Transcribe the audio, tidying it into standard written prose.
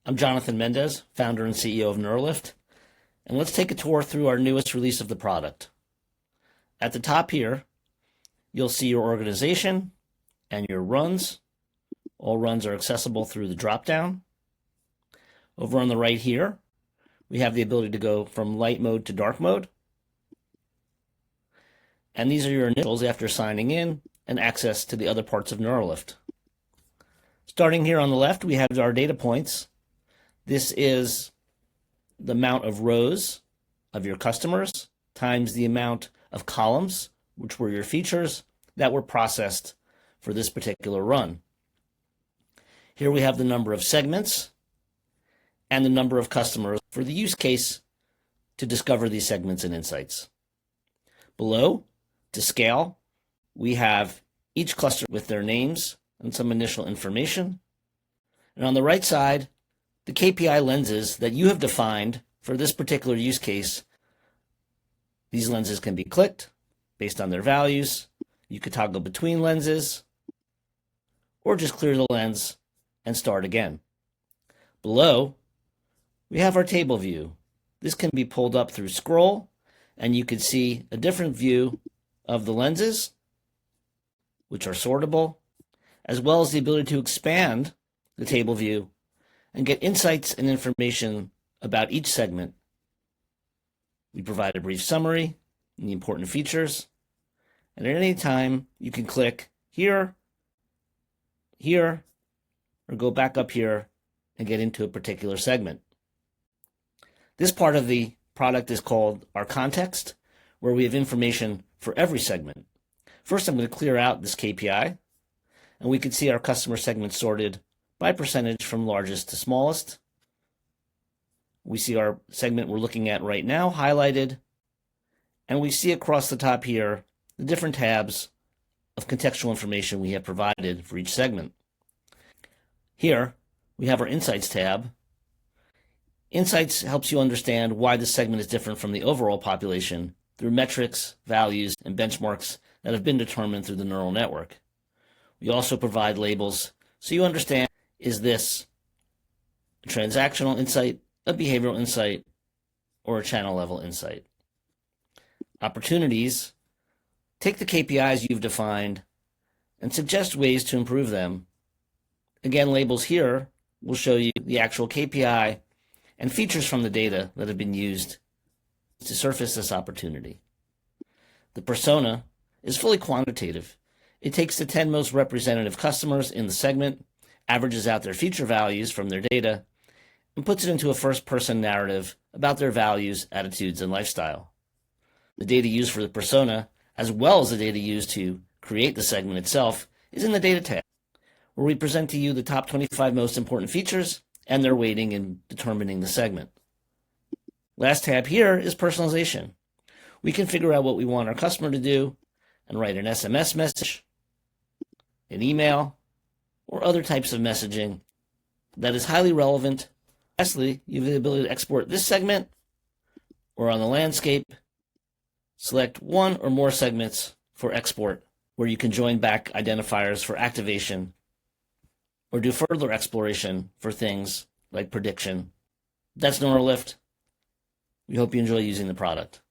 I'm Jonathan Mendez, founder and CEO of Neuralift, and let's take a tour through our newest release of the product. At the top here, you'll see your organization and your runs. All runs are accessible through the drop-down. Over on the right here, we have the ability to go from light mode to dark mode. And these are your initials after signing in and access to the other parts of Neuralift. Starting here on the left, we have our data points. This is the amount of rows of your customers times the amount of columns, which were your features, that were processed for this particular run. Here we have the number of segments and the number of customers for the use case to discover these segments and insights. Below, to scale, we have each cluster with their names and some initial information. And on the right side, the KPI lenses that you have defined for this particular use case. These lenses can be clicked based on their values. You could toggle between lenses or just clear the lens and start again. Below, we have our table view. This can be pulled up through scroll, and you can see a different view of the lenses, which are sortable, as well as the ability to expand the table view and get insights and information about each segment. We provide a brief summary and the important features, and at any time you can click here, here, or go back up here and get into a particular segment. This part of the product is called our context, where we have information for every segment. First, I'm going to clear out this KPI, and we can see our customer segments sorted by percentage from largest to smallest. We see our segment we're looking at right now highlighted, and we see across the top here the different tabs of contextual information we have provided for each segment. Here, we have our Insights tab. Insights helps you understand why the segment is different from the overall population through metrics, values, and benchmarks that have been determined through the neural network. We also provide labels so you understand, is this a transactional insight, a behavioral insight, or a channel level insight? Opportunities: take the KPIs you've defined and suggest ways to improve them. Again, labels here will show you the actual KPI and features from the data that have been used to surface this opportunity. The persona is fully quantitative. It takes the 10 most representative customers in the segment, averages out their feature values from their data, and puts it into a first-person narrative about their values, attitudes, and lifestyle. The data used for the persona, as well as the data used to create the segment itself, is in the Data tab, where we present to you the top 25 most important features and their weighting in determining the segment. Last tab here is Personalization. We can figure out what we want our customer to do and write an SMS message, an email, or other types of messaging that is highly relevant. Lastly, you have the ability to export this segment, or on the landscape, select one or more segments for export, where you can join back identifiers for activation or do further exploration for things like prediction. That's Neuralift. We hope you enjoy using the product.